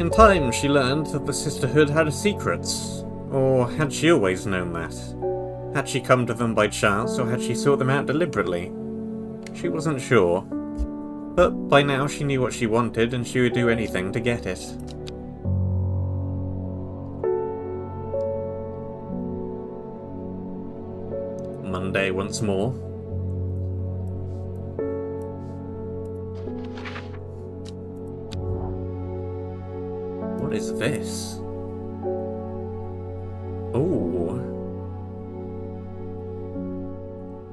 In time, she learned that the sisterhood had secrets. Or had she always known that? Had she come to them by chance, or had she sought them out deliberately? She wasn't sure. But by now she knew what she wanted, and she would do anything to get it. Monday once more. What is this? Oh.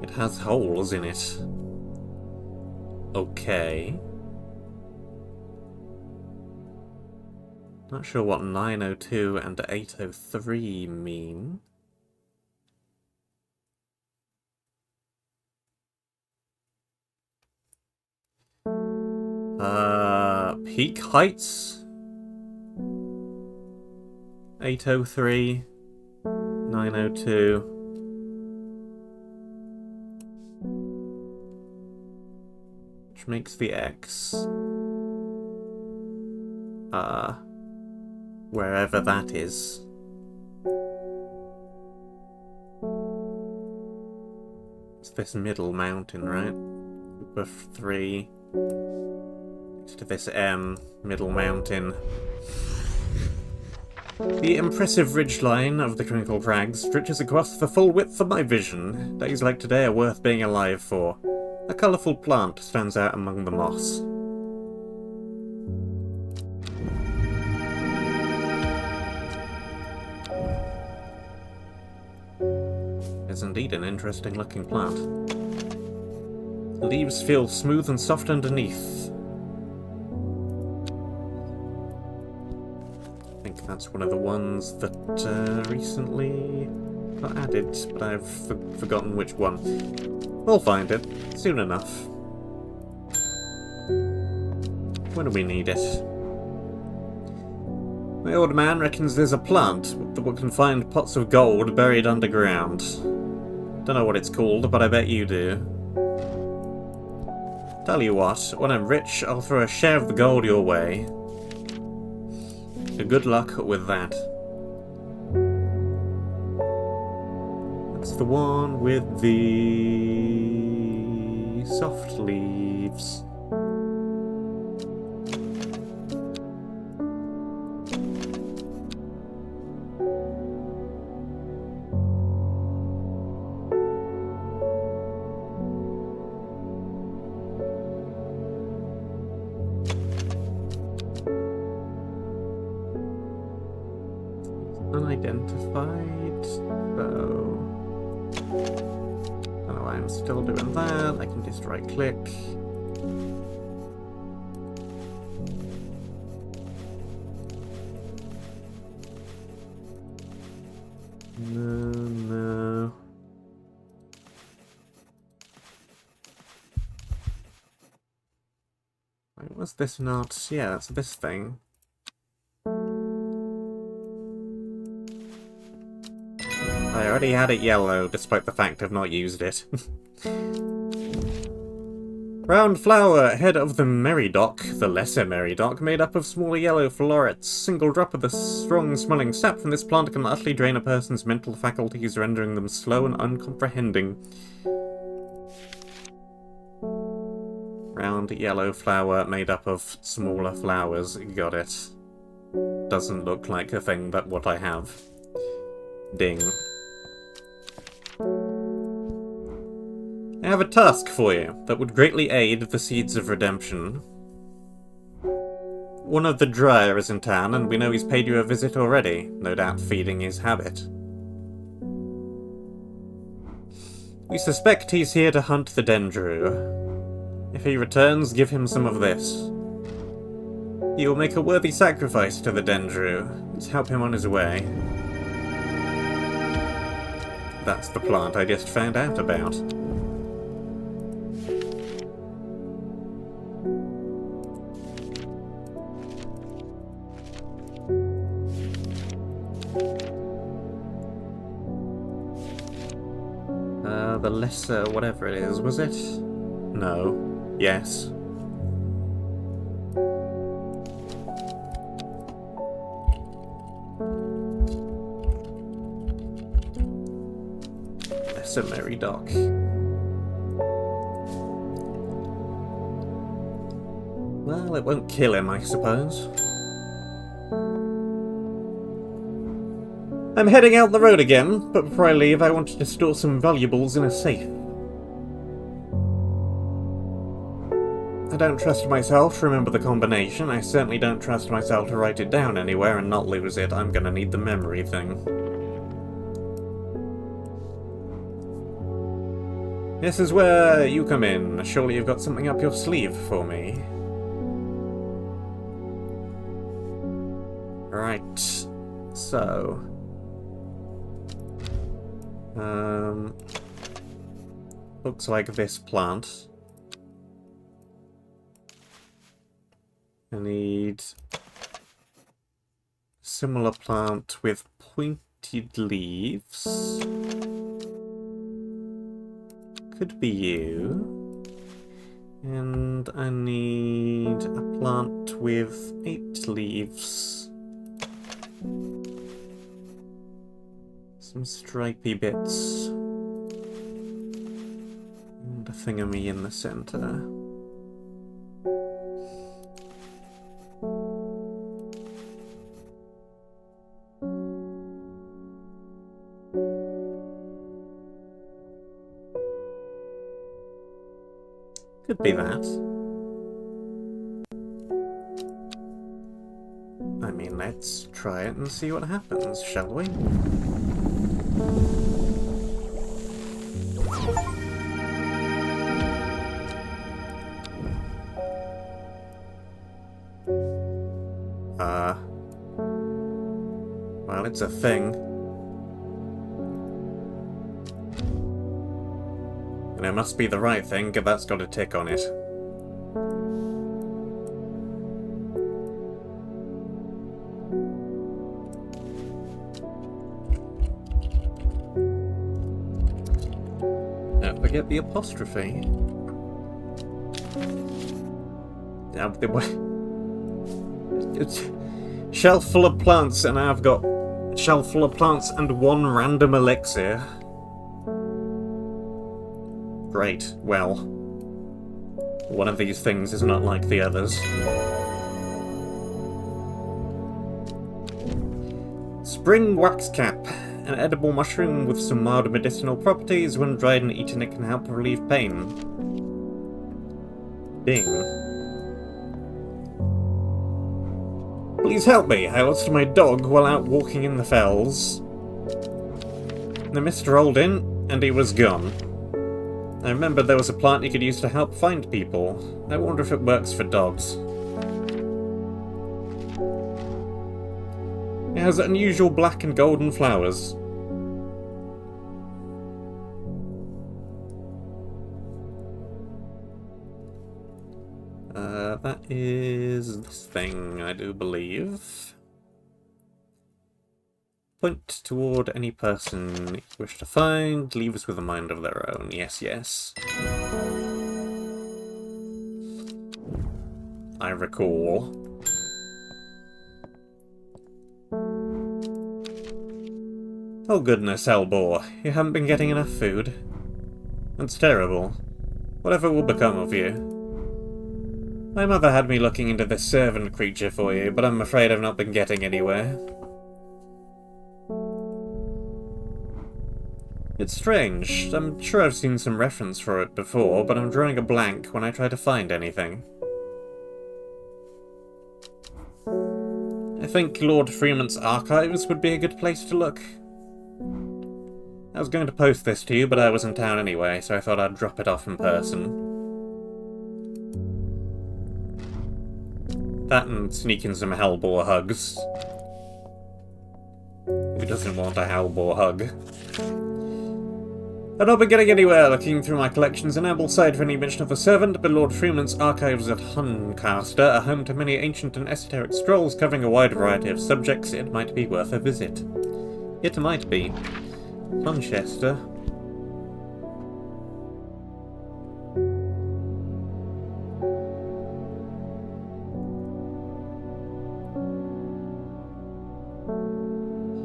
It has holes in it. Okay. Not sure what 902 and 803 mean. Peak heights? 803, 902. Which makes the X. Wherever that is. It's this middle mountain, right? Group of 3. To this M, middle mountain. The impressive ridgeline of the Crinkle Crags stretches across the full width of my vision. Days like today are worth being alive for. A colourful plant stands out among the moss. It's indeed an interesting looking plant. The leaves feel smooth and soft underneath. I think that's one of the ones that recently got added, but I've forgotten which one. We'll find it soon enough. When do we need it? My old man reckons there's a plant that can find pots of gold buried underground. Don't know what it's called, but I bet you do. Tell you what, when I'm rich, I'll throw a share of the gold your way. Good luck with that. That's the one with the soft leaves. Unidentified, so don't know why I'm still doing that. I can just right click. No. Wait, was this not? Yeah, that's this thing. I already had it yellow, despite the fact I've not used it. Round flower, head of the Meridoc, the lesser Meridoc, made up of smaller yellow florets. Single drop of the strong-smelling sap from this plant can utterly drain a person's mental faculties, rendering them slow and uncomprehending. Round yellow flower made up of smaller flowers. Got it. Doesn't look like a thing that what I have. Ding. I have a task for you that would greatly aid the seeds of redemption. One of the Dryer is in town, and we know he's paid you a visit already, no doubt feeding his habit. We suspect he's here to hunt the Dendrew. If he returns, give him some of this. He will make a worthy sacrifice to the Dendrew. Let's help him on his way. That's the plant I just found out about. The lesser whatever it is, was it? No. Yes. St. Mary Dock. Well, it won't kill him, I suppose. I'm heading out the road again, but before I leave, I wanted to store some valuables in a safe. I don't trust myself to remember the combination. I certainly don't trust myself to write it down anywhere and not lose it. I'm gonna need the memory thing. This is where you come in. Surely you've got something up your sleeve for me. Right. So... looks like this plant. I need similar plant with pointed leaves. Could be you. And I need a plant with 8 leaves. Some stripy bits. And a thingamy in the center. Could be that. I mean, let's try it and see what happens, shall we? Well, it's a thing. And it must be the right thing, because that's got a tick on it. Don't forget the apostrophe. It's shelf full of plants, and I've got shelf full of plants and 1 random elixir. Great. Well, one of these things is not like the others. Spring waxcap. An edible mushroom with some mild medicinal properties. When dried and eaten, it can help relieve pain. Ding. Please help me. I lost my dog while out walking in the fells. The mist rolled in, and he was gone. I remembered there was a plant you could use to help find people. I wonder if it works for dogs. It has unusual black and golden flowers. That is this thing, I do believe. Point toward any person you wish to find. Leaves with a mind of their own. Yes, yes. I recall. Oh goodness, Elbor. You haven't been getting enough food. That's terrible. Whatever will become of you? My mother had me looking into this servant creature for you, but I'm afraid I've not been getting anywhere. It's strange. I'm sure I've seen some reference for it before, but I'm drawing a blank when I try to find anything. I think Lord Freeman's archives would be a good place to look. I was going to post this to you, but I was in town anyway, so I thought I'd drop it off in person. That and sneak in some Hellbore hugs. Who doesn't want a Hellbore hug? I've not been getting anywhere looking through my collections in Ambleside for any mention of a servant, but Lord Freeman's archives at Huncaster are home to many ancient and esoteric scrolls covering a wide variety of subjects. It might be worth a visit. It might be. Hunchester.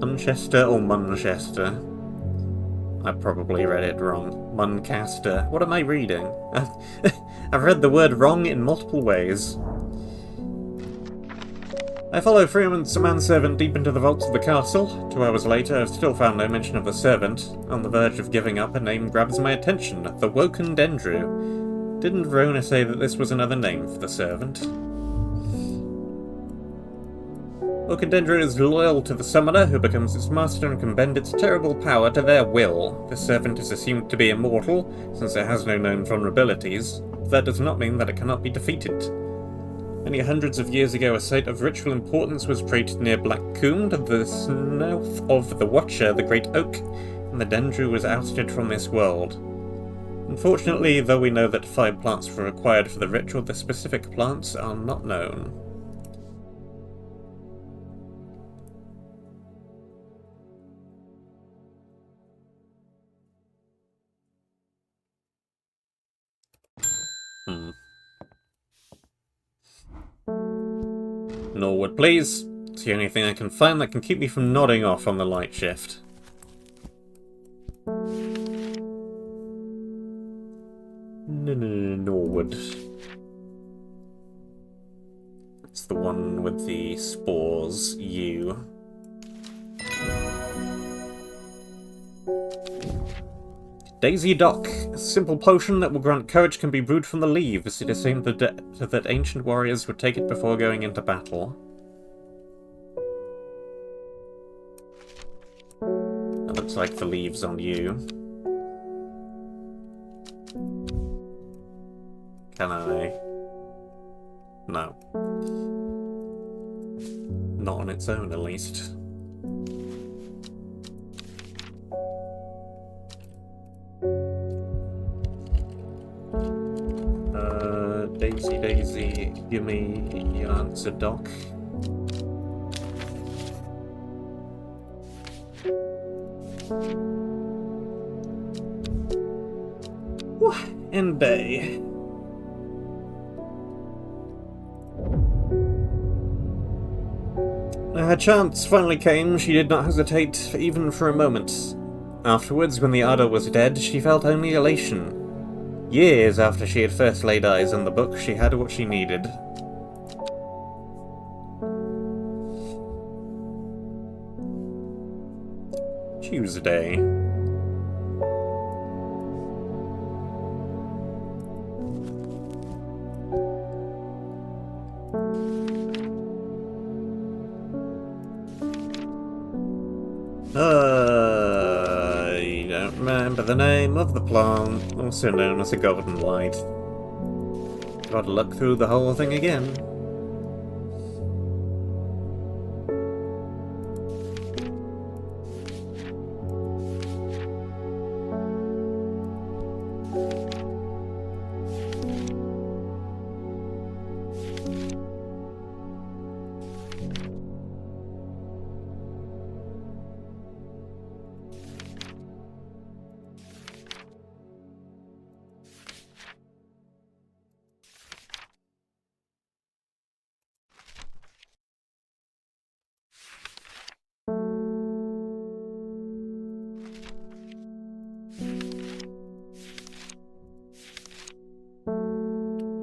Hunchester or Munchester? I probably read it wrong. Muncaster. What am I reading? I've read the word wrong in multiple ways. I follow Freeman's manservant deep into the vaults of the castle. 2 hours later, I've still found no mention of the servant. On the verge of giving up, a name grabs my attention. The Woken Dendru. Didn't Verona say that this was another name for the servant? Woken Dendru is loyal to the summoner, who becomes its master and can bend its terrible power to their will. This servant is assumed to be immortal, since it has no known vulnerabilities. That does not mean that it cannot be defeated. Many hundreds of years ago, a site of ritual importance was created near Black Coombe, to the south of the Watcher, the Great Oak, and the Dendru was ousted from this world. Unfortunately, though we know that 5 plants were required for the ritual, the specific plants are not known. Norwood, please. It's the only thing I can find that can keep me from nodding off on the light shift. Norwood. It's the one with the spores, U. Daisy Dock. A simple potion that will grant courage can be brewed from the leaves. It is assumed that ancient warriors would take it before going into battle. That looks like the leaves on you. Can I? No. Not on its own, at least. Daisy, give me your answer, Doc. And day. Her chance finally came. She did not hesitate even for a moment. Afterwards, when the Ardor was dead, she felt only elation. Years after she had first laid eyes on the book, she had what she needed. Tuesday. I don't remember the name of the plant, also known as a golden light. Gotta look through the whole thing again.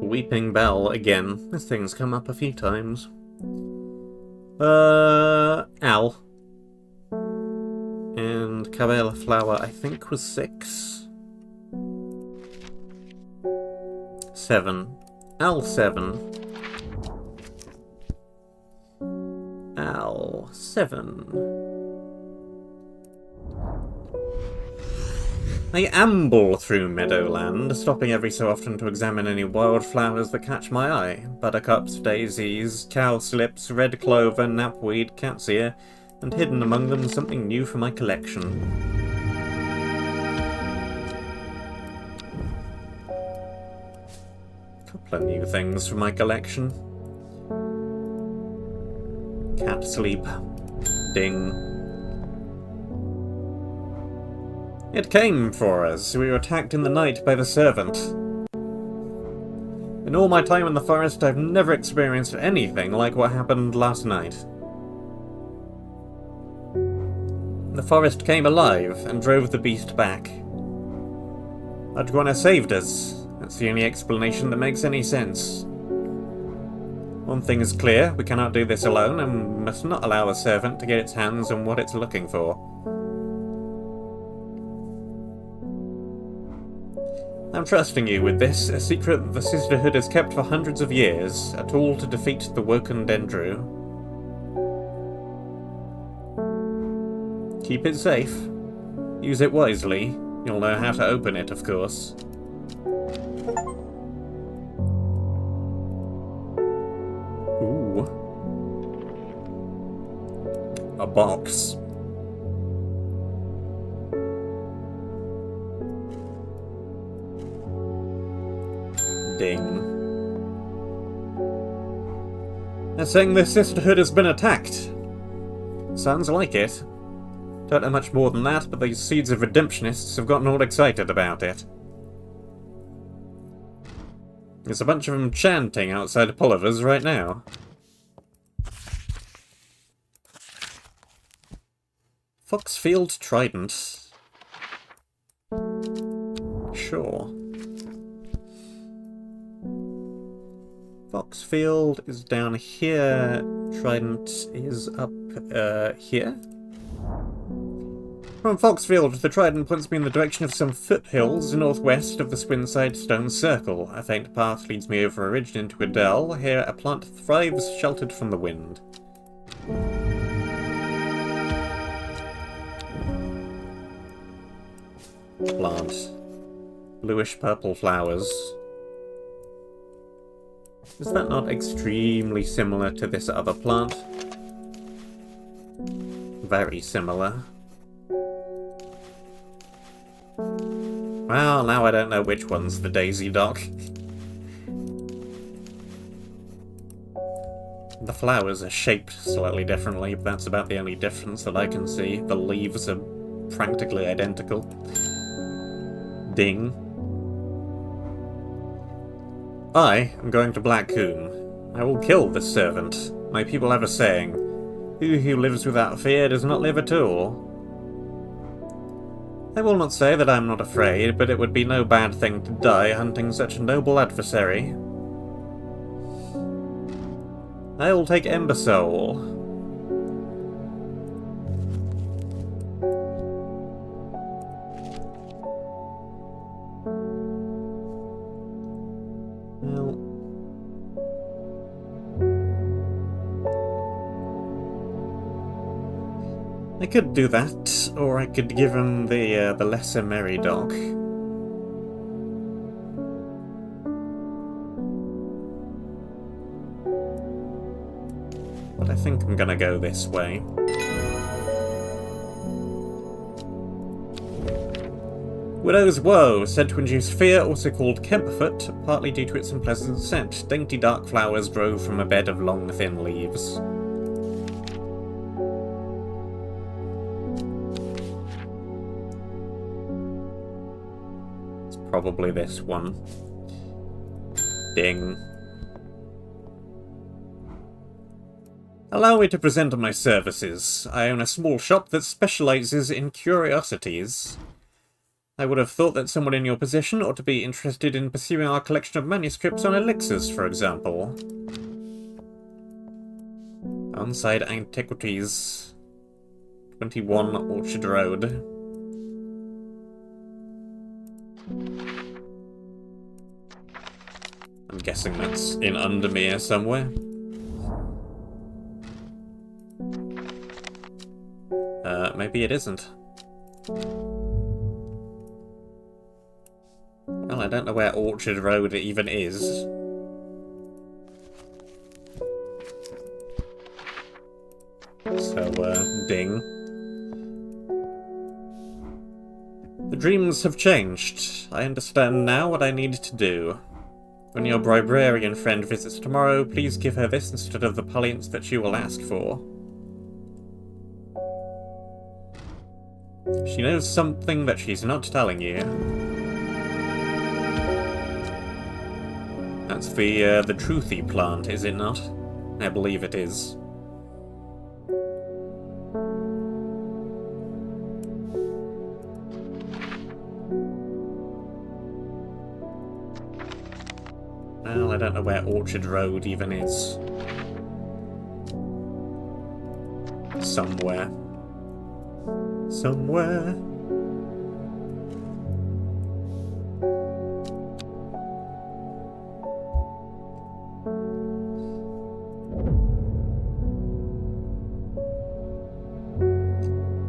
Weeping Bell again. This thing's come up a few times. Al. And Cabela Flower, I think, was 6. 7. Al 7. Al 7. I amble through Meadowland, stopping every so often to examine any wildflowers that catch my eye. Buttercups, daisies, cowslips, red clover, knapweed, cat's ear, and hidden among them something new for my collection. Couple of new things for my collection. Cat sleep. Ding. It came for us. We were attacked in the night by the servant. In all my time in the forest, I've never experienced anything like what happened last night. the forest came alive and drove the beast back. Iguana saved us. That's the only explanation that makes any sense. One thing is clear, we cannot do this alone, and must not allow a servant to get its hands on what it's looking for. I'm trusting you with this, a secret that the Sisterhood has kept for hundreds of years, a tool to defeat the Woken Dendru. Keep it safe. Use it wisely. You'll know how to open it, of course. Ooh. A box. Ding. They're saying the Sisterhood has been attacked. Sounds like it. Don't know much more than that, but these seeds of redemptionists have gotten all excited about it. There's a bunch of them chanting outside Pulliver's right now. Foxfield Trident. Sure. Foxfield is down here. Trident is up here. From Foxfield, the Trident points me in the direction of some foothills northwest of the Swinside Stone Circle. A faint path leads me over a ridge into a dell. Here, a plant thrives, sheltered from the wind. Plant. Bluish-purple flowers. Is that not extremely similar to this other plant? Very similar. Well, now I don't know which one's the Daisy Dock. The flowers are shaped slightly differently, but that's about the only difference that I can see. The leaves are practically identical. Ding. I am going to Black Coombe. I will kill this servant. My people have a saying, "Who who lives without fear does not live at all." I will not say that I am not afraid, but it would be no bad thing to die hunting such a noble adversary. I will take Ember Soul. Well, I could do that, or I could give him the Lesser Merry Dog. But I think I'm gonna go this way. Widow's Woe, said to induce fear, also called Kemperfoot, partly due to its unpleasant scent. Dainty dark flowers grow from a bed of long thin leaves. Probably this one. Ding. Allow me to present my services. I own a small shop that specializes in curiosities. I would have thought that someone in your position ought to be interested in pursuing our collection of manuscripts on elixirs, for example. Onside Antiquities. 21 Orchard Road. I'm guessing that's in Undermere somewhere. Maybe it isn't. Well, I don't know where Orchard Road even is. So, ding. The dreams have changed. I understand now what I need to do. When your librarian friend visits tomorrow, please give her this instead of the palliance that she will ask for. She knows something that she's not telling you. That's the truthy plant, is it not? I believe it is. Well, I don't know where Orchard Road even is. Somewhere. Somewhere.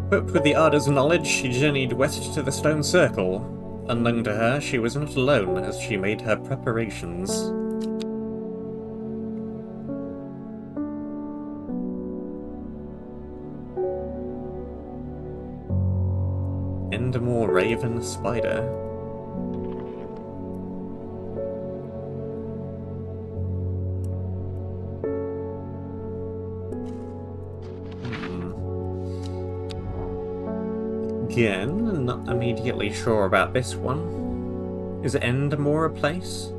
Equipped with the Arda's knowledge, she journeyed west to the Stone Circle. Unknown to her, she was not alone as she made her preparations. Endemore Raven Spider. Again, not immediately sure about this one. Is Endemore a place?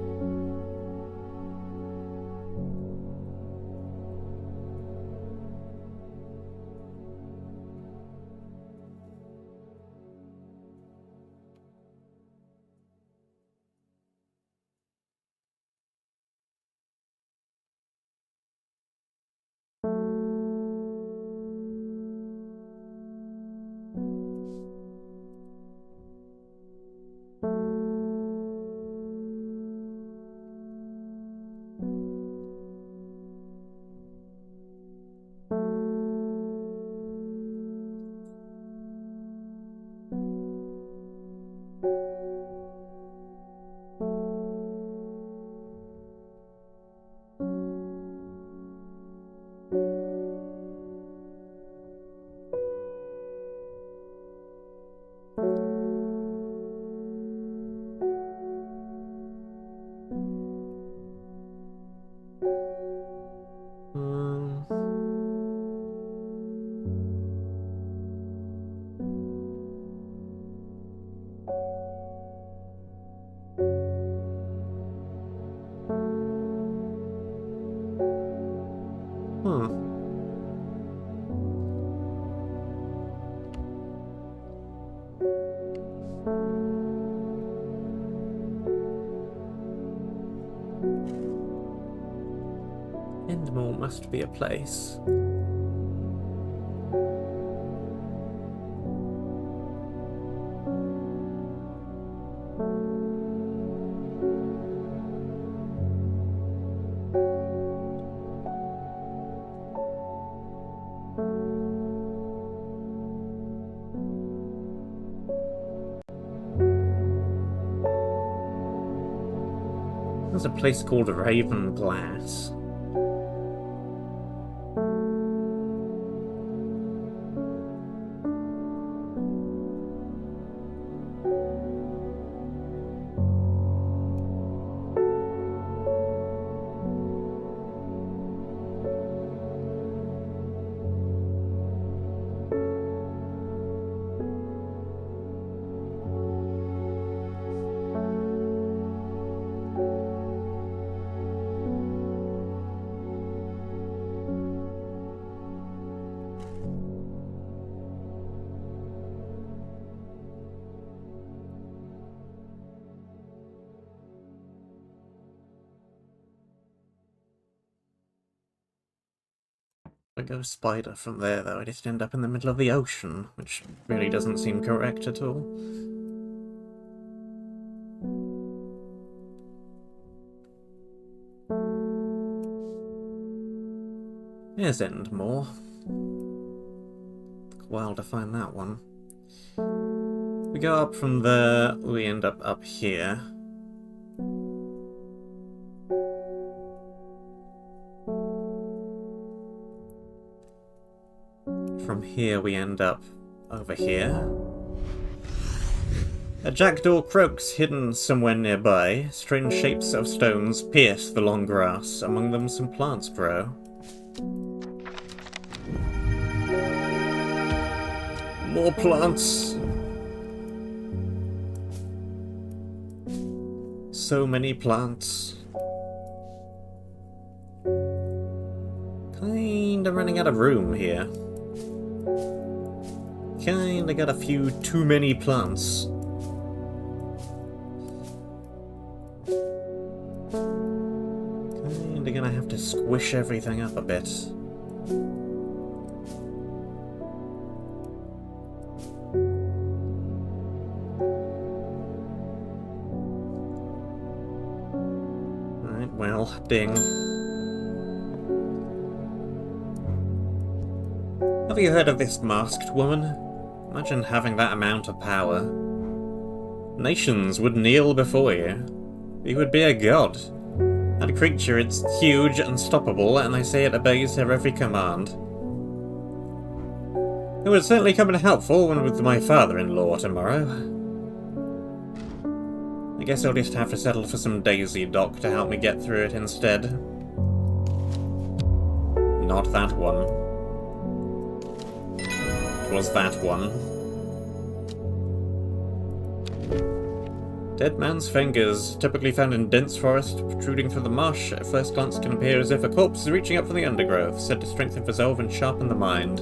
Endemore must be a place. There's a place called Raven Glass. I go spider from there, though. I just end up in the middle of the ocean, which really doesn't seem correct at all. Here's Endemore. Took a while to find that one. We go up from there, we end up here. From here we end up over here. A jackdaw croaks hidden somewhere nearby. Strange shapes of stones pierce the long grass. Among them some plants grow. More plants! So many plants. Kinda running out of room here. Kinda got a few too many plants. Probably gonna have to squish everything up a bit. Right, well, ding. Have you heard of this masked woman? Imagine having that amount of power. Nations would kneel before you. You would be a god. That creature, it's huge, unstoppable, and they say it obeys her every command. It would certainly come in helpful when with my father-in-law tomorrow. I guess I'll just have to settle for some Daisy Dock to help me get through it instead. Not that one. It was that one. Dead man's fingers, typically found in dense forest, protruding through the marsh, at first glance can appear as if a corpse is reaching up from the undergrowth, said to strengthen resolve and sharpen the mind.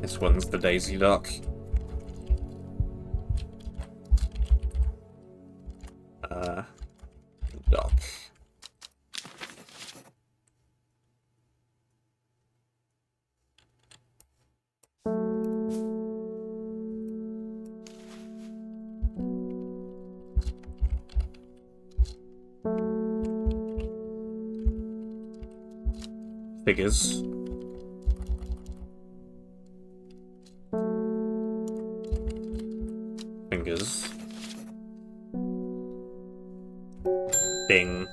This one's the Daisy Dock. Dock. Figures. Fingers. Bing.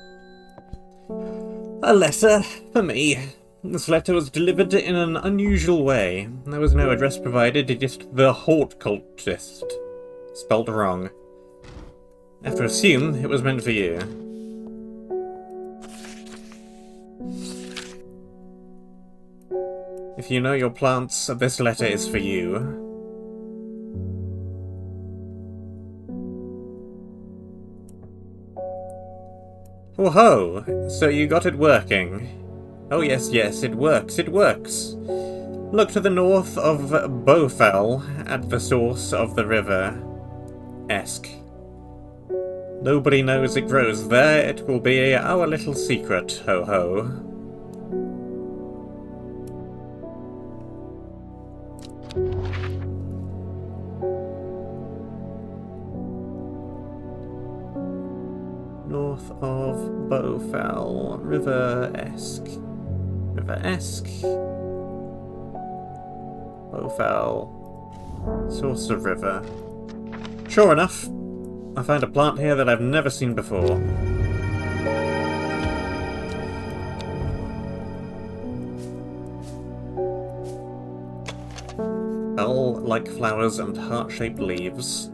A letter for me. This letter was delivered in an unusual way. There was no address provided, just the horticulturalist. Spelled wrong. I have to assume it was meant for you. If you know your plants, this letter is for you. Oh ho! So you got it working. Oh yes, yes, it works, it works. Look to the north of Bowfell, at the source of the river. Esk. Nobody knows it grows there, it will be our little secret, ho ho. North of Bowfell, River Esk. River Esk. Bowfell. Source of river. Sure enough, I found a plant here that I've never seen before. Bell-like flowers and heart-shaped leaves.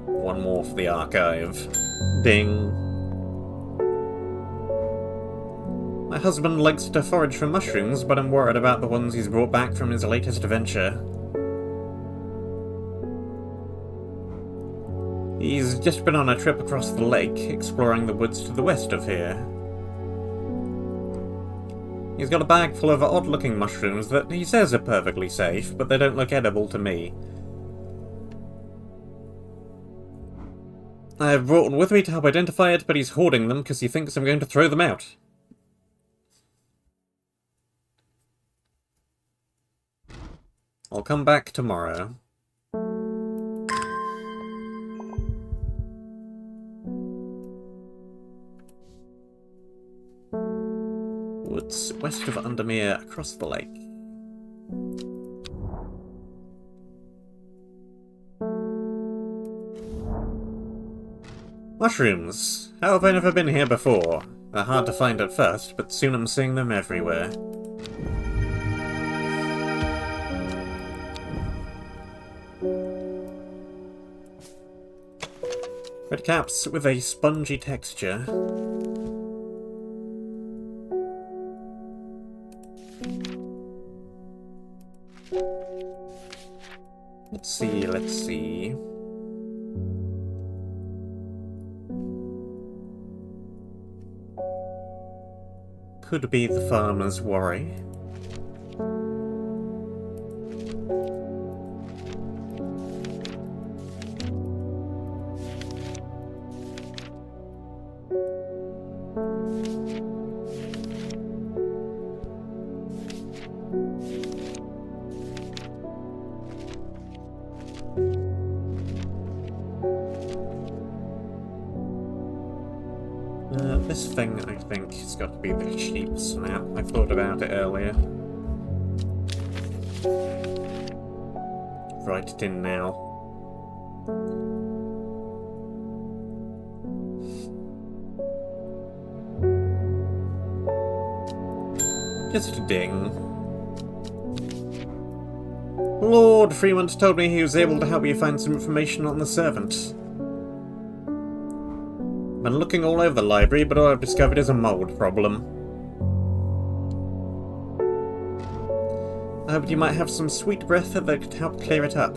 One more for the archive. Ding. My husband likes to forage for mushrooms, but I'm worried about the ones he's brought back from his latest adventure. He's just been on a trip across the lake, exploring the woods to the west of here. He's got a bag full of odd-looking mushrooms that he says are perfectly safe, but they don't look edible to me. I've brought one with me to help identify it, but he's hoarding them because he thinks I'm going to throw them out. I'll come back tomorrow. Woods west of Undermere, across the lake. Mushrooms! How have I never been here before? They're hard to find at first, but soon I'm seeing them everywhere. Red caps with a spongy texture. Let's see, let's see. Could be the farmer's worry. This thing, I think, has got to be the sheep snap. I thought about it earlier. Write it in now. Just a ding. Lord Fremont told me he was able to help you find some information on the servant. Been looking all over the library, but all I've discovered is a mold problem. I hoped you might have some sweet breath that could help clear it up.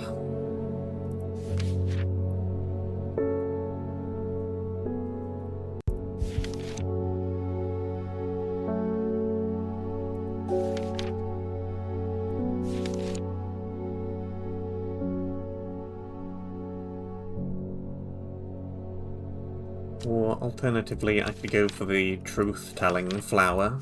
Or alternatively, I could go for the truth-telling flower.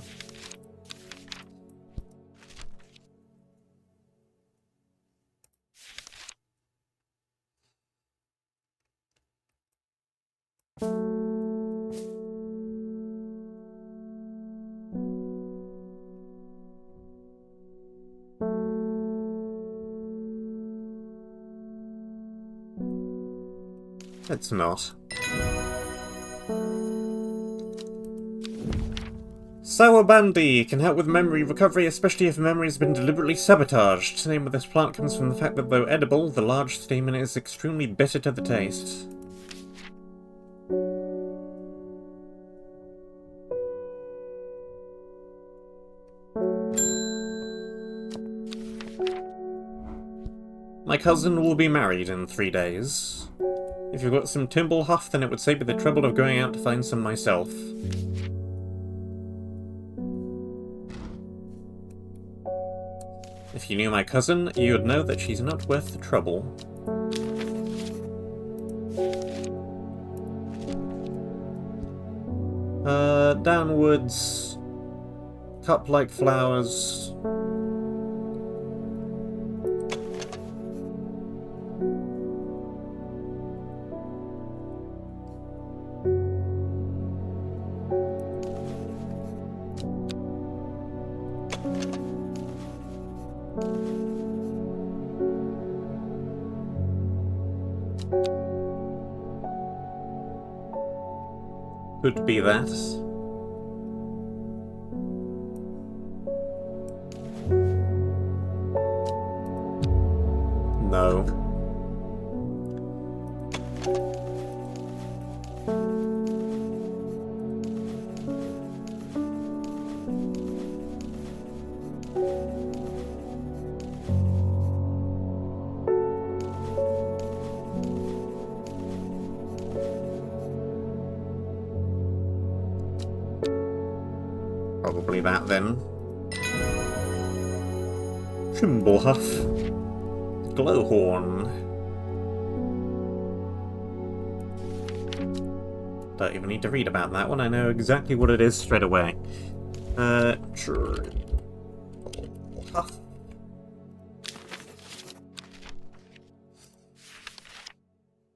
It's not. Sour Bandy can help with memory recovery, especially if memory has been deliberately sabotaged. The name of this plant comes from the fact that though edible, the large stamen is extremely bitter to the taste. My cousin will be married in 3 days. If you've got some Timblehuff, then it would save me the trouble of going out to find some myself. If you knew my cousin, you would know that she's not worth the trouble. Downwards. Cup-like flowers. Could be that. No. Probably that then. Timblehuff. Glowhorn. Don't even need to read about that one, I know exactly what it is straight away. Timblehuff.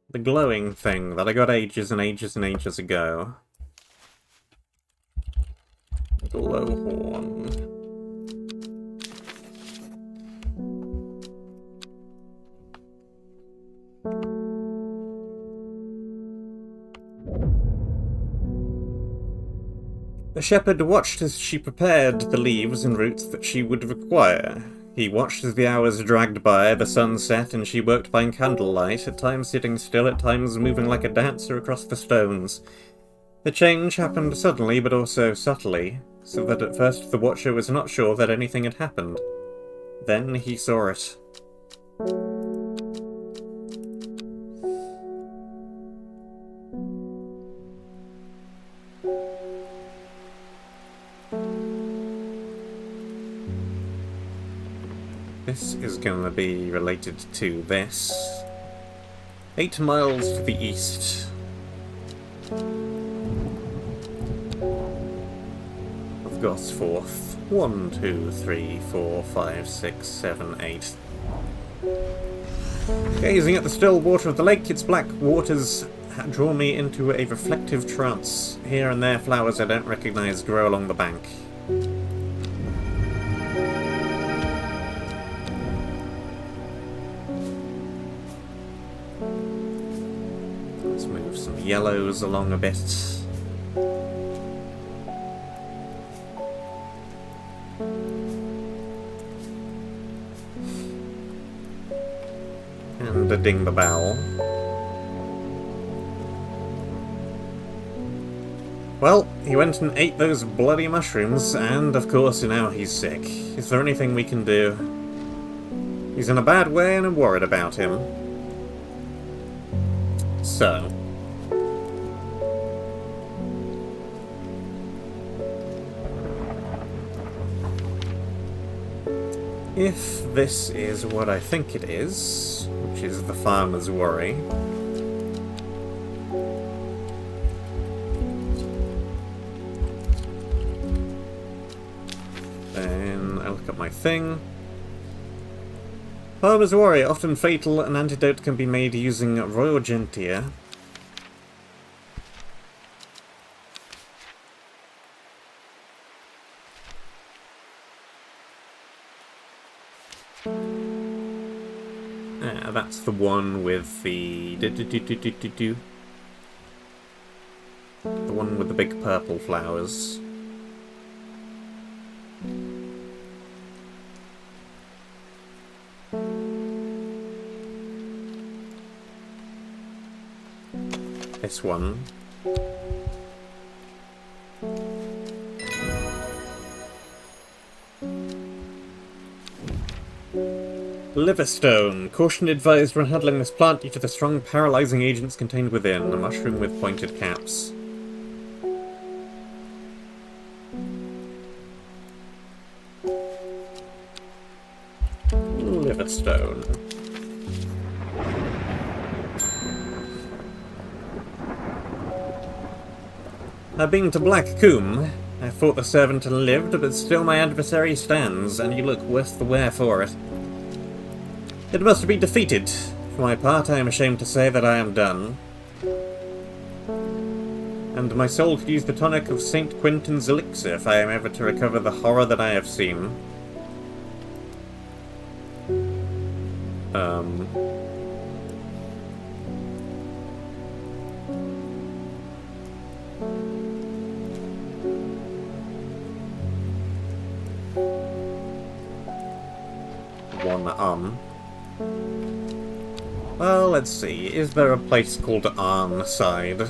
The glowing thing that I got ages and ages and ages ago. Glowhorn. The shepherd watched as she prepared the leaves and roots that she would require. He watched as the hours dragged by, the sun set, and she worked by candlelight, at times sitting still, at times moving like a dancer across the stones. The change happened suddenly, but also subtly, so that at first the watcher was not sure that anything had happened. Then he saw it. This is going to be related to this. 8 miles to the east. Gosforth. 1, 2, 3, 4, 5, 6, 7, 8. Gazing at the still water of the lake, its black waters draw me into a reflective trance. Here and there flowers I don't recognise grow along the bank. Let's move some yellows along a bit. And a ding the bell. Well, he went and ate those bloody mushrooms, and of course now he's sick. Is there anything we can do? He's in a bad way and I'm worried about him. So. If this is what I think it is, which is the farmer's worry, then I look at my thing. Farmer's worry, often fatal, an antidote can be made using royal gentier. That's the one with the... The one with the big purple flowers. This one. Liverstone. Caution advised when handling this plant due to the strong paralyzing agents contained within. A mushroom with pointed caps. Liverstone. Being to Black Coombe, I thought the servant had lived, but still my adversary stands, and you look worse the wear for it. It must be defeated. For my part, I am ashamed to say that I am done. And my soul could use the tonic of St. Quentin's elixir if I am ever to recover the horror that I have seen. Well, let's see. Is there a place called Arnside?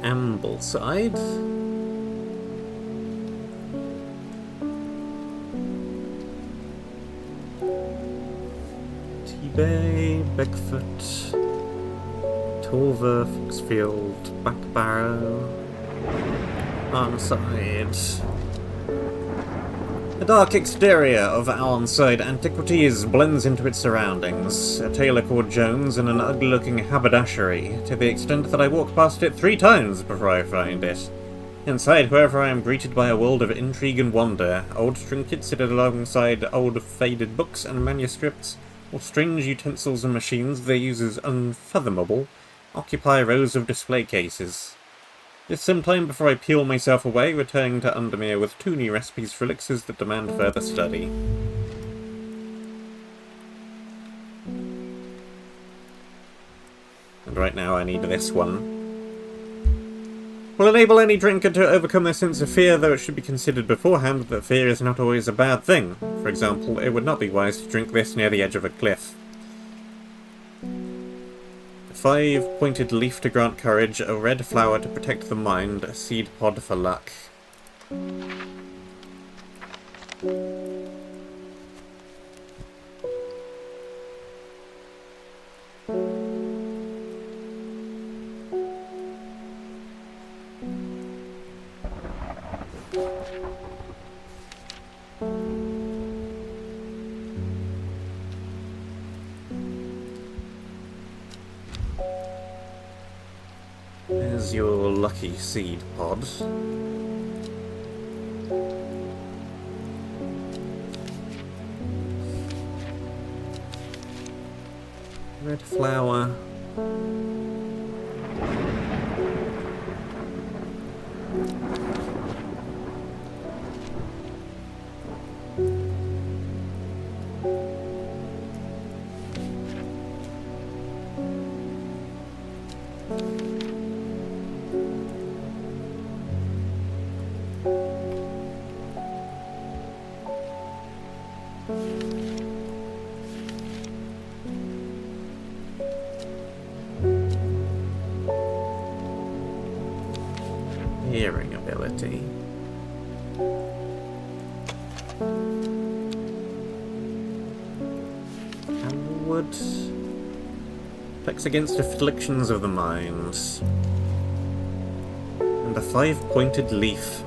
Ambleside? T-Bay, Beckford, Torver, Foxfield, Backbarrow, Arnside. The dark exterior of Arnside Antiquities blends into its surroundings. A tailor called Jones and an ugly-looking haberdashery, to the extent that I walk past it 3 times before I find it. Inside, however, I am greeted by a world of intrigue and wonder. Old trinkets sit alongside old faded books and manuscripts, or strange utensils and machines they use as unfathomable, occupy rows of display cases. It's some time before I peel myself away, returning to Undermere with 2 new recipes for elixirs that demand further study. And right now I need this one. Will enable any drinker to overcome their sense of fear, though it should be considered beforehand that fear is not always a bad thing. For example, it would not be wise to drink this near the edge of a cliff. 5 pointed leaf to grant courage, a red flower to protect the mind, a seed pod for luck. There's your lucky seed pod. Red flower. Hearing ability. Wood. Attacks against afflictions of the mind. And a 5-pointed leaf.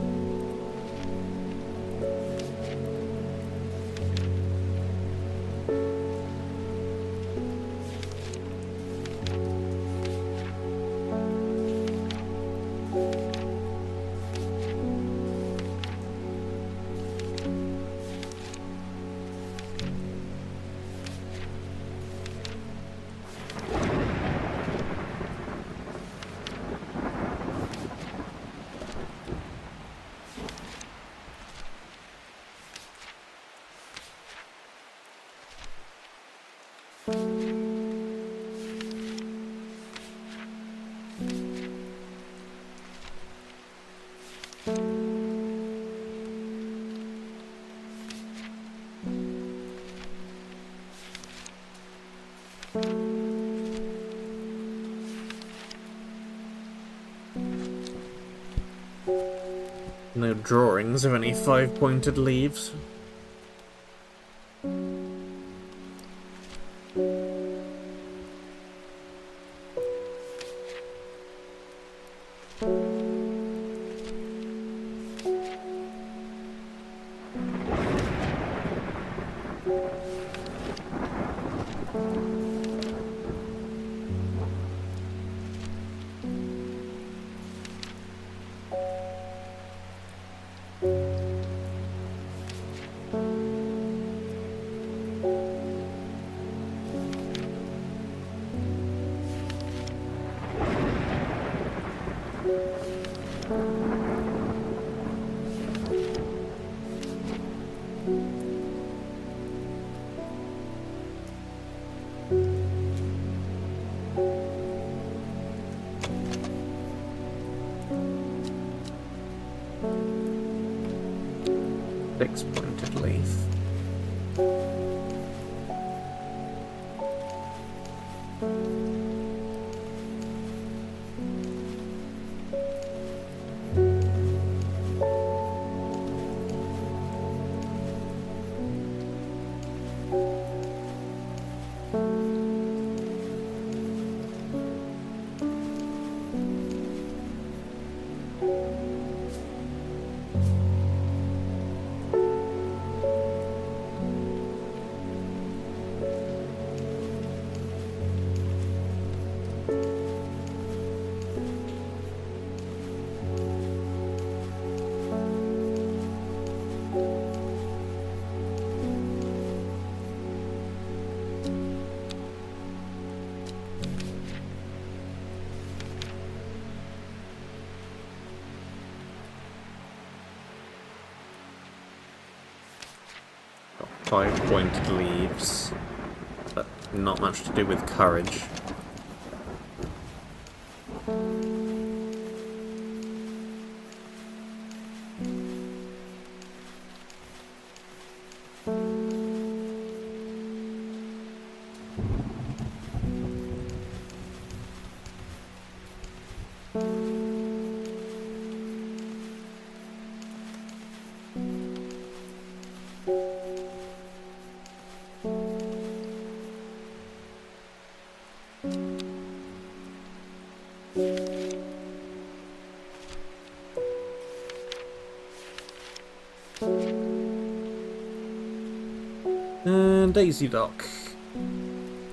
No drawings of any 5-pointed leaves. Six-pointed leaf. Got 5-pointed leaves, but not much to do with courage. Daisy Dock.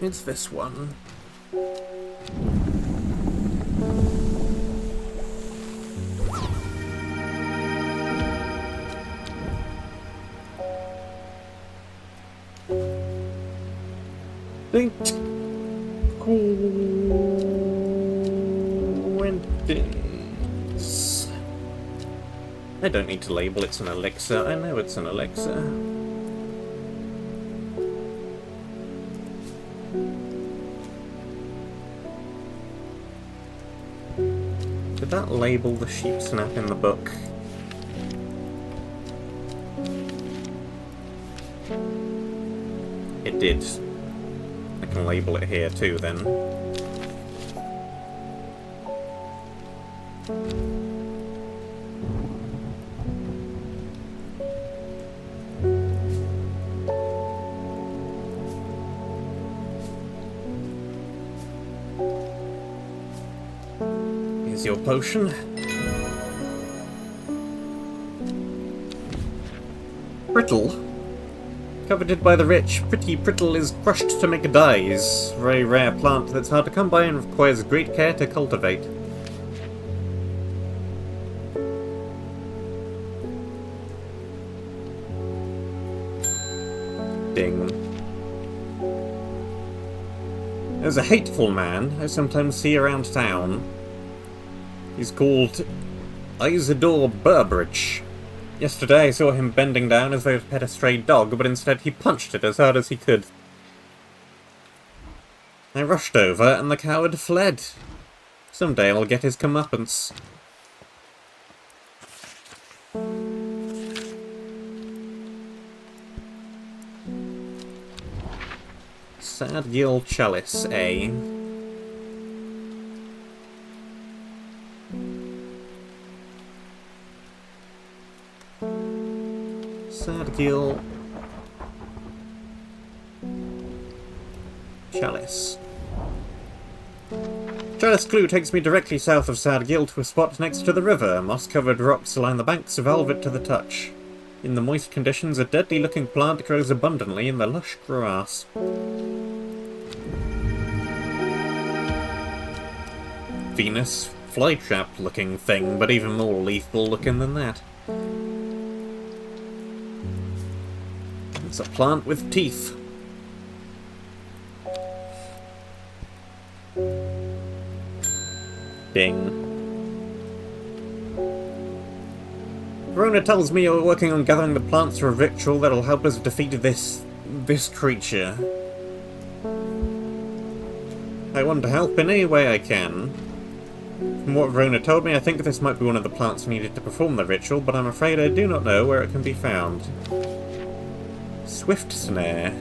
It's this one. Think. Coincidence. I don't need to label it's an elixir. I know it's an elixir. Did that label the sheep snap in the book? It did. I can label it here too then. Here's your potion. Brittle. Coveted by the rich, pretty brittle is crushed to make dyes. Very rare plant that's hard to come by and requires great care to cultivate. Ding. There's a hateful man I sometimes see around town. He's called Isidore Burbridge. Yesterday I saw him bending down as though to pet a stray dog, but instead he punched it as hard as he could. I rushed over, and the coward fled. Someday I'll get his comeuppance. Sad Gill Chalice, eh? Sadgill Chalice. Chalice Clue takes me directly south of Sadgill to a spot next to the river. Moss-covered rocks line the banks, velvet to the touch. In the moist conditions, a deadly-looking plant grows abundantly in the lush grass. Venus flytrap-looking thing, but even more lethal-looking than that. It's a plant with teeth. Ding. Verona tells me you're working on gathering the plants for a ritual that'll help us defeat this creature. I want to help in any way I can. From what Verona told me, I think this might be one of the plants needed to perform the ritual, but I'm afraid I do not know where it can be found. Swift Snare.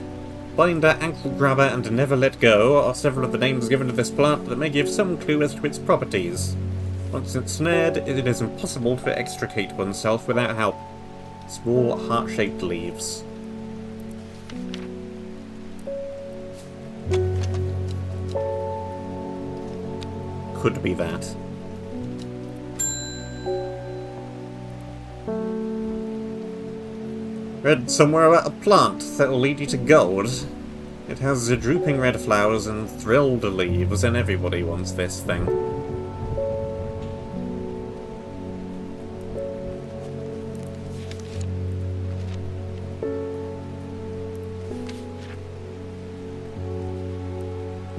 Binder, Ankle Grabber, and Never Let Go are several of the names given to this plant that may give some clue as to its properties. Once it's snared, it is impossible to extricate oneself without help. Small, heart-shaped leaves. Could be that. Read somewhere about a plant that'll lead you to gold. It has the drooping red flowers and thrilled leaves, and everybody wants this thing.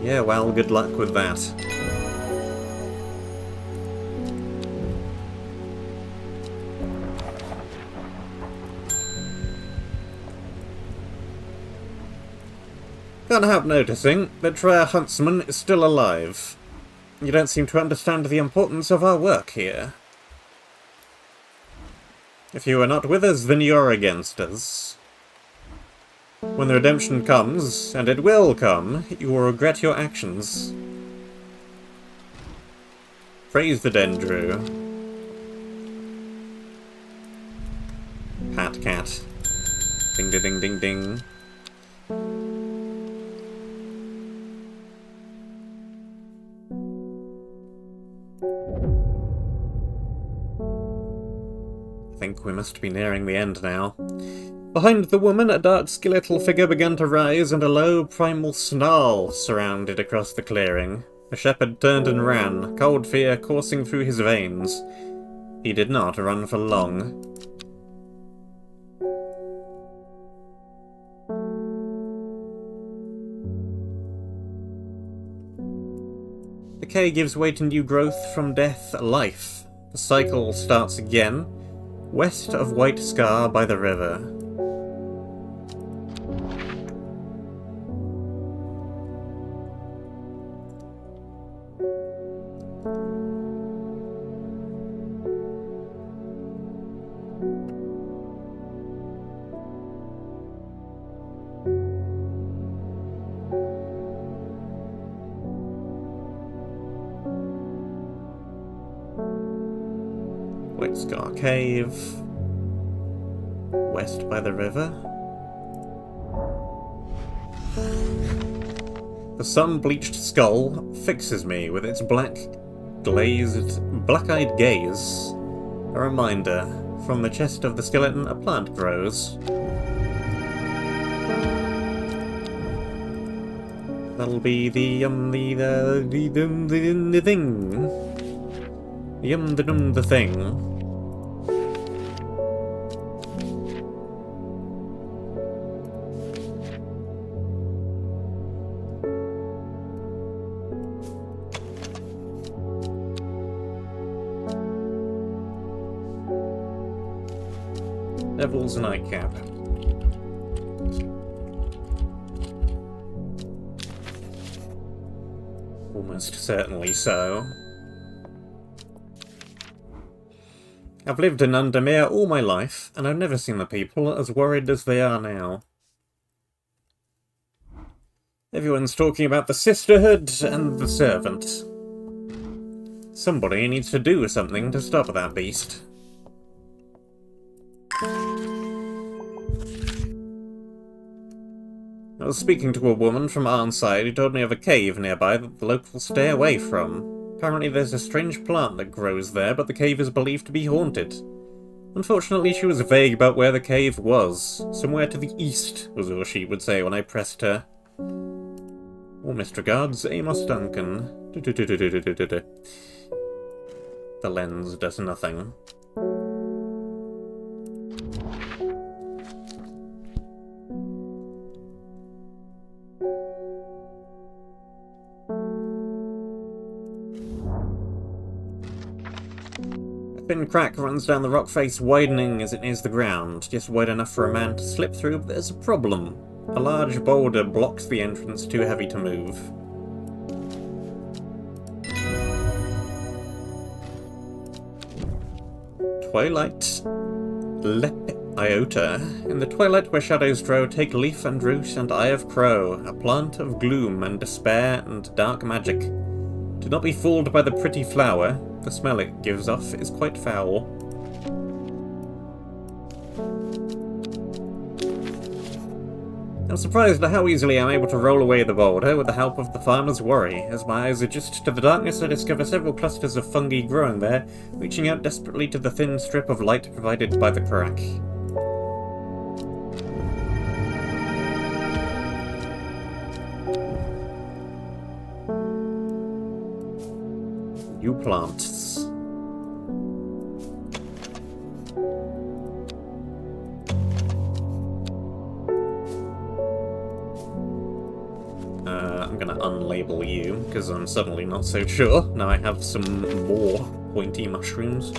Yeah, well, good luck with that. Can't help noticing that Trier Huntsman is still alive. You don't seem to understand the importance of our work here. If you are not with us, then you are against us. When the redemption comes, and it will come, you will regret your actions. Praise the Dendru. Pat cat. Ding ding ding ding. I think we must be nearing the end now. Behind the woman, a dark skeletal figure began to rise, and a low primal snarl surrounded across the clearing. The shepherd turned and ran, cold fear coursing through his veins. He did not run for long. decay gives way to new growth, from death, life. The cycle starts again, west of White Scar by the river. White Scar Cave, west by the river. The sun-bleached skull fixes me with its black-eyed gaze. A reminder, from the chest of the skeleton a plant grows. That'll be the thing. The thing. Devil's Nightcap. Almost certainly so. I've lived in Undermere all my life, and I've never seen the people as worried as they are now. Everyone's talking about the Sisterhood and the Servant. Somebody needs to do something to stop that beast. I was speaking to a woman from Arnside who told me of a cave nearby that the locals stay away from. Apparently there's a strange plant that grows there, but the cave is believed to be haunted. Unfortunately, she was vague about where the cave was. Somewhere to the east, was all she would say when I pressed her. All Mr. Regards, Amos Duncan. The lens does nothing. A thin crack runs down the rock face, widening as it nears the ground, just wide enough for a man to slip through, but there's a problem. A large boulder blocks the entrance, too heavy to move. Twilight Iota. In the twilight where shadows grow, take leaf and root and eye of crow, a plant of gloom and despair and dark magic. Do not be fooled by the pretty flower. The smell it gives off is quite foul. I'm surprised at how easily I'm able to roll away the boulder with the help of the farmer's worry. As my eyes adjust to the darkness, I discover several clusters of fungi growing there, reaching out desperately to the thin strip of light provided by the crack. New plants. I'm gonna unlabel you, because I'm suddenly not so sure. Now I have some more pointy mushrooms.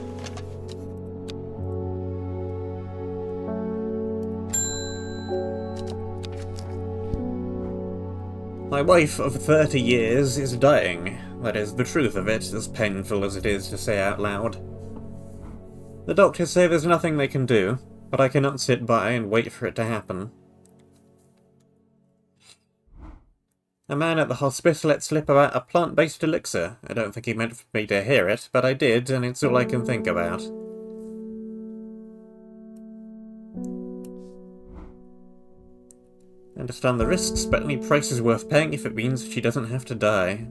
My wife of 30 years is dying. That is the truth of it, as painful as it is to say out loud. The doctors say there's nothing they can do, but I cannot sit by and wait for it to happen. A man at the hospice let slip about a plant-based elixir. I don't think he meant for me to hear it, but I did, and it's all I can think about. I understand the risks, but any price is worth paying if it means she doesn't have to die.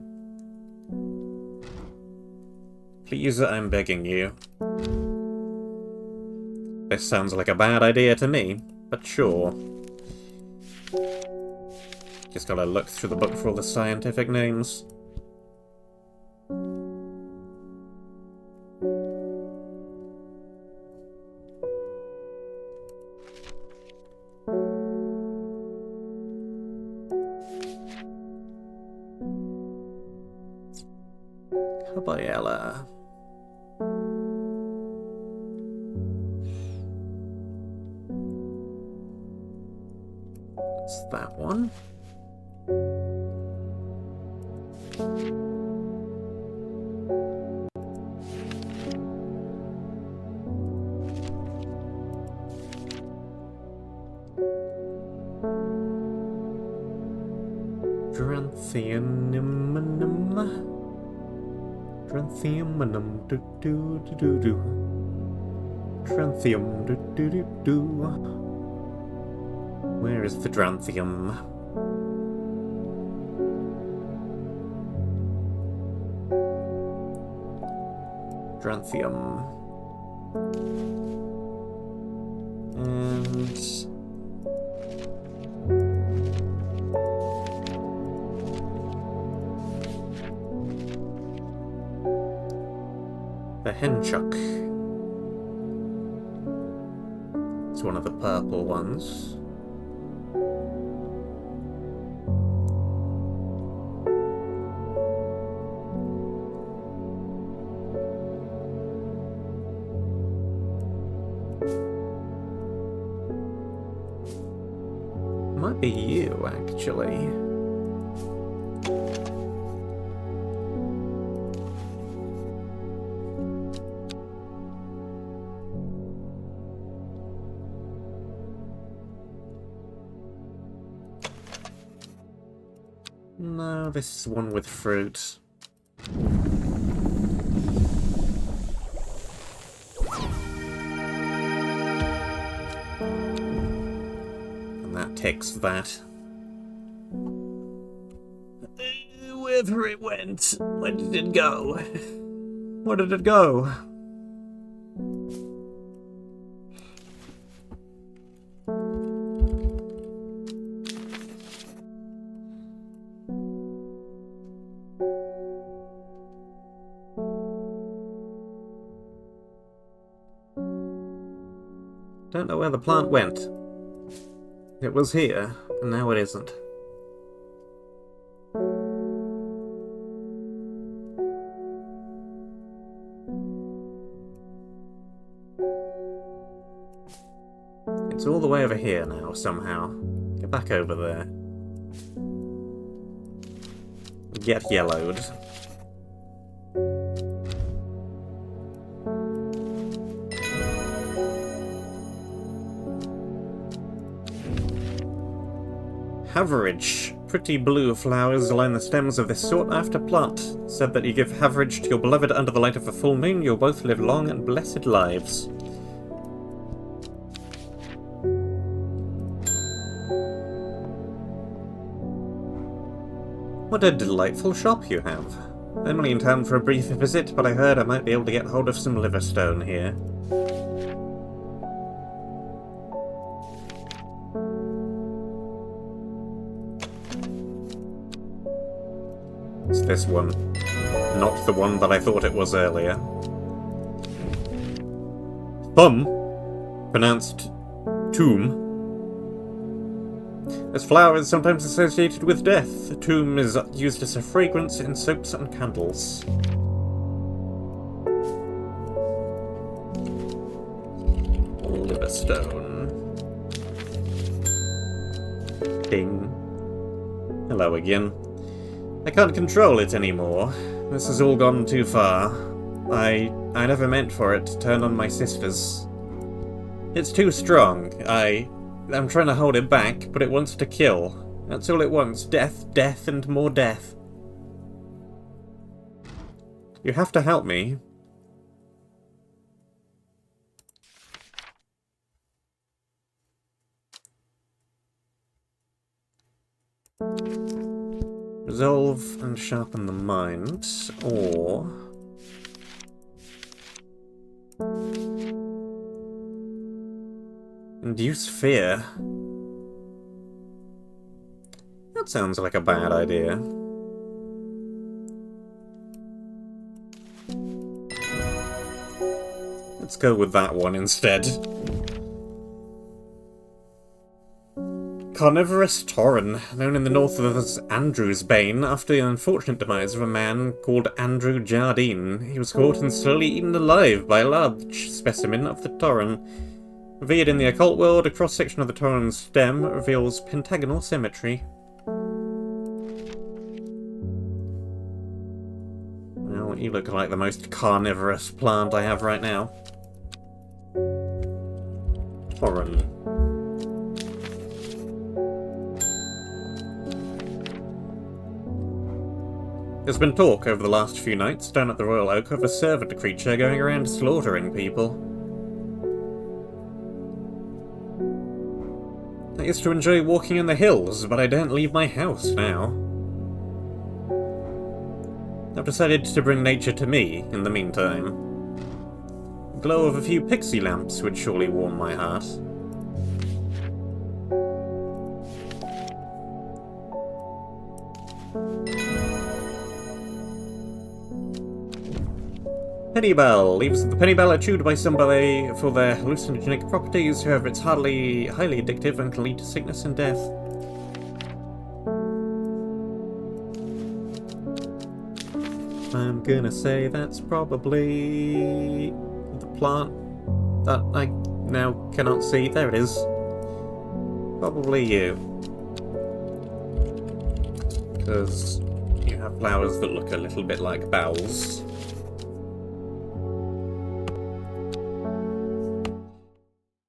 Please, I'm begging you. This sounds like a bad idea to me, but sure. Just gotta look through the book for all the scientific names. by Ella. It's that one. Dranthium do do do do do. Dranthium do do do do. Where is the Dranthium? Dranthium. And the henchuck. It's one of the purple ones. Might be you, actually. No, this is one with fruit. And that ticks that. Wherever it went, where did it go? Where did it go? Don't know where the plant went. It was here, and now it isn't. It's all the way over here now, somehow. Get back over there. Get yellowed. Haverage. Pretty blue flowers line the stems of this sought-after plant. Said that you give Haverage to your beloved under the light of a full moon, you'll both live long and blessed lives. What a delightful shop you have. I'm only in town for a brief visit, but I heard I might be able to get hold of some liverstone here. It's this one. Not the one that I thought it was earlier. Thumb, pronounced tomb. This flower is sometimes associated with death. Tomb is used as a fragrance in soaps and candles. Liverstone. Ding. Hello again. I can't control it anymore. This has all gone too far. I never meant for it to turn on my sisters. It's too strong. I'm trying to hold it back, but it wants to kill. That's all it wants. Death, death, and more death. You have to help me. Resolve and sharpen the mind, or... induce fear. That sounds like a bad idea. Let's go with that one instead. Carnivorous Torren, known in the north as Andrew's Bane, after the unfortunate demise of a man called Andrew Jardine. He was caught and slowly eaten alive by a large specimen of the Torren. Revered in the occult world, a cross-section of the Torren's stem reveals pentagonal symmetry. Well, you look like the most carnivorous plant I have right now. Torren. There's been talk over the last few nights down at the Royal Oak of a servant creature going around slaughtering people. I used to enjoy walking in the hills, but I don't leave my house now. I've decided to bring nature to me in the meantime. The glow of a few pixie lamps would surely warm my heart. Pennybell. Leaves of the Pennybell are chewed by somebody for their hallucinogenic properties, however it's highly addictive and can lead to sickness and death. I'm gonna say that's probably the plant that I now cannot see. There it is. Probably you. Because you have flowers that look a little bit like bowels.